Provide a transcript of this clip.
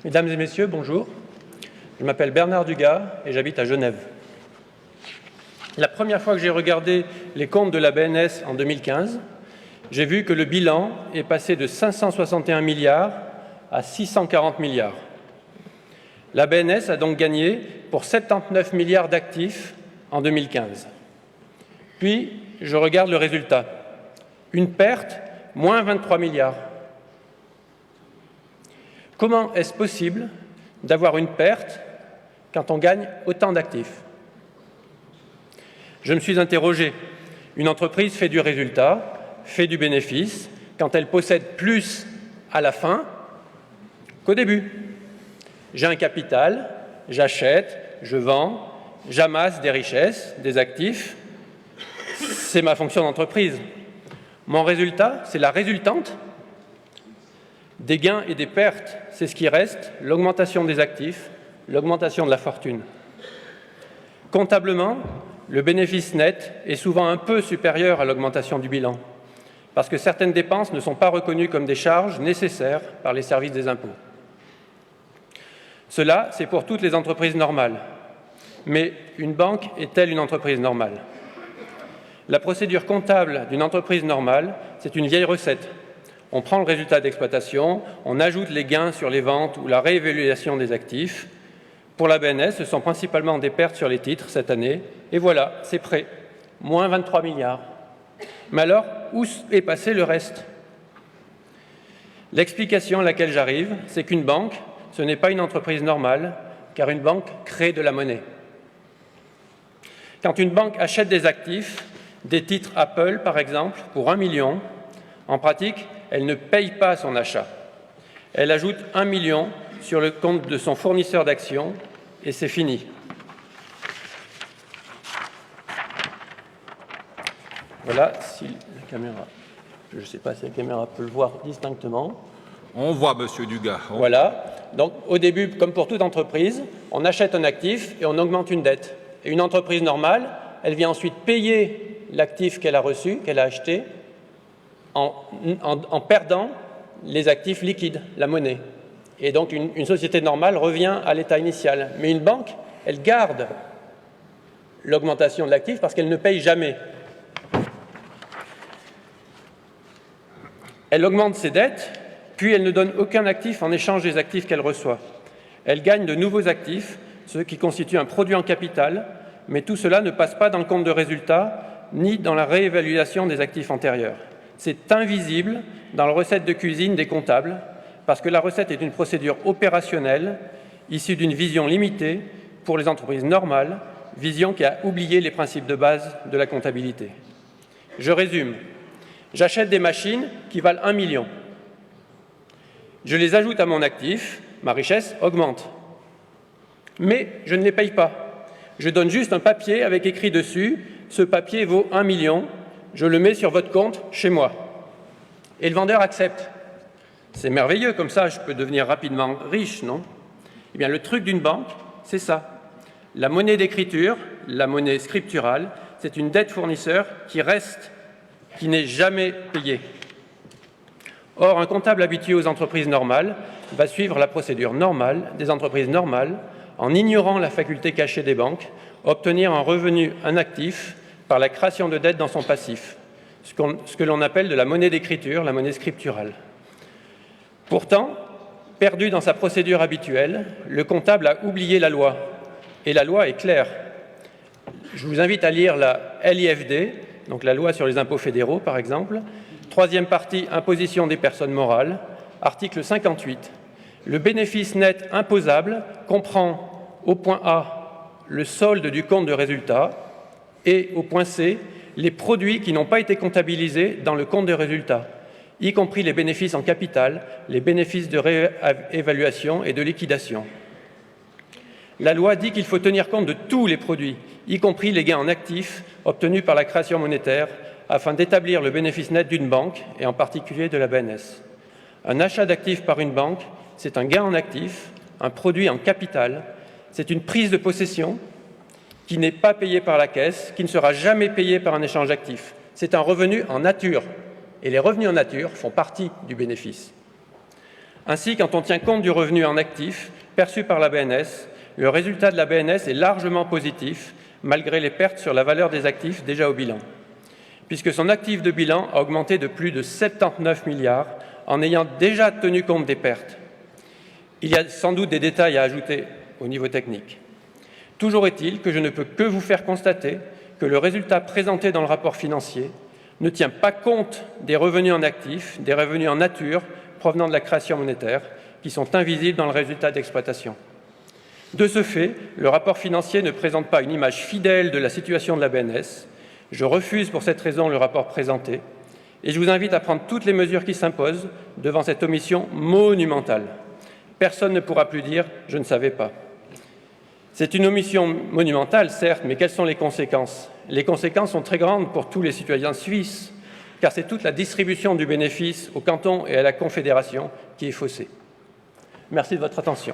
Mesdames et messieurs, bonjour. Je m'appelle Bernard Dugas et j'habite à Genève. La première fois que j'ai regardé les comptes de la BNS en 2015, j'ai vu que le bilan est passé de 561 milliards à 640 milliards. La BNS a donc gagné pour 79 milliards d'actifs en 2015. Puis, je regarde le résultat. Une perte, moins 23 milliards. Comment est-ce possible d'avoir une perte quand on gagne autant d'actifs? Je me suis interrogé. Une entreprise fait du résultat, fait du bénéfice, quand elle possède plus à la fin qu'au début. J'ai un capital, j'achète, je vends, j'amasse des richesses, des actifs. C'est ma fonction d'entreprise. Mon résultat, c'est la résultante des gains et des pertes, c'est ce qui reste, l'augmentation des actifs, l'augmentation de la fortune. Comptablement, le bénéfice net est souvent un peu supérieur à l'augmentation du bilan, parce que certaines dépenses ne sont pas reconnues comme des charges nécessaires par les services des impôts. Cela, c'est pour toutes les entreprises normales. Mais une banque est-elle une entreprise normale? La procédure comptable d'une entreprise normale, c'est une vieille recette. On prend le résultat d'exploitation, on ajoute les gains sur les ventes ou la réévaluation des actifs. Pour la BNS, ce sont principalement des pertes sur les titres cette année. Et voilà, c'est prêt. Moins 23 milliards. Mais alors, où est passé le reste? L'explication à laquelle j'arrive, c'est qu'une banque, ce n'est pas une entreprise normale, car une banque crée de la monnaie. Quand une banque achète des actifs, des titres Apple par exemple, pour 1 million, en pratique, elle ne paye pas son achat. Elle ajoute 1 million sur le compte de son fournisseur d'actions et c'est fini. Voilà, si la caméra, je ne sais pas si la caméra peut le voir distinctement. On voit, Monsieur Dugas. Voilà. Donc, au début, comme pour toute entreprise, on achète un actif et on augmente une dette. Et une entreprise normale, elle vient ensuite payer l'actif qu'elle a reçu, qu'elle a acheté, en perdant les actifs liquides, la monnaie. Et donc, une société normale revient à l'état initial. Mais une banque, elle garde l'augmentation de l'actif parce qu'elle ne paye jamais. Elle augmente ses dettes, puis elle ne donne aucun actif en échange des actifs qu'elle reçoit. Elle gagne de nouveaux actifs, ce qui constitue un produit en capital, mais tout cela ne passe pas dans le compte de résultat ni dans la réévaluation des actifs antérieurs. C'est invisible dans la recette de cuisine des comptables, parce que la recette est une procédure opérationnelle issue d'une vision limitée pour les entreprises normales, vision qui a oublié les principes de base de la comptabilité. Je résume. J'achète des machines qui valent 1 million. Je les ajoute à mon actif, ma richesse augmente. Mais je ne les paye pas. Je donne juste un papier avec écrit dessus « Ce papier vaut 1 million, je le mets sur votre compte chez moi. » Et le vendeur accepte. C'est merveilleux, comme ça je peux devenir rapidement riche, non? Eh bien, le truc d'une banque, c'est ça. La monnaie d'écriture, la monnaie scripturale, c'est une dette fournisseur qui reste, qui n'est jamais payée. Or, un comptable habitué aux entreprises normales va suivre la procédure normale des entreprises normales en ignorant la faculté cachée des banques, obtenir un revenu, un actif, par la création de dettes dans son passif, ce que l'on appelle de la monnaie d'écriture, la monnaie scripturale. Pourtant, perdu dans sa procédure habituelle, le comptable a oublié la loi. Et la loi est claire. Je vous invite à lire la LIFD, donc la loi sur les impôts fédéraux, par exemple. Troisième partie, imposition des personnes morales, article 58. Le bénéfice net imposable comprend au point A le solde du compte de résultat et au point C les produits qui n'ont pas été comptabilisés dans le compte de résultat, y compris les bénéfices en capital, les bénéfices de réévaluation et de liquidation. La loi dit qu'il faut tenir compte de tous les produits, y compris les gains en actifs obtenus par la création monétaire, afin d'établir le bénéfice net d'une banque, et en particulier de la BNS. Un achat d'actifs par une banque, c'est un gain en actifs, un produit en capital, c'est une prise de possession qui n'est pas payée par la caisse, qui ne sera jamais payée par un échange d'actifs. C'est un revenu en nature, et les revenus en nature font partie du bénéfice. Ainsi, quand on tient compte du revenu en actifs perçu par la BNS, le résultat de la BNS est largement positif, malgré les pertes sur la valeur des actifs déjà au bilan, puisque son actif de bilan a augmenté de plus de 79 milliards en ayant déjà tenu compte des pertes. Il y a sans doute des détails à ajouter au niveau technique. Toujours est-il que je ne peux que vous faire constater que le résultat présenté dans le rapport financier ne tient pas compte des revenus en actifs, des revenus en nature provenant de la création monétaire, qui sont invisibles dans le résultat d'exploitation. De ce fait, le rapport financier ne présente pas une image fidèle de la situation de la BNS. Je refuse pour cette raison le rapport présenté et je vous invite à prendre toutes les mesures qui s'imposent devant cette omission monumentale. Personne ne pourra plus dire « je ne savais pas ». C'est une omission monumentale, certes, mais quelles sont les conséquences? Les conséquences sont très grandes pour tous les citoyens suisses, car c'est toute la distribution du bénéfice au canton et à la Confédération qui est faussée. Merci de votre attention.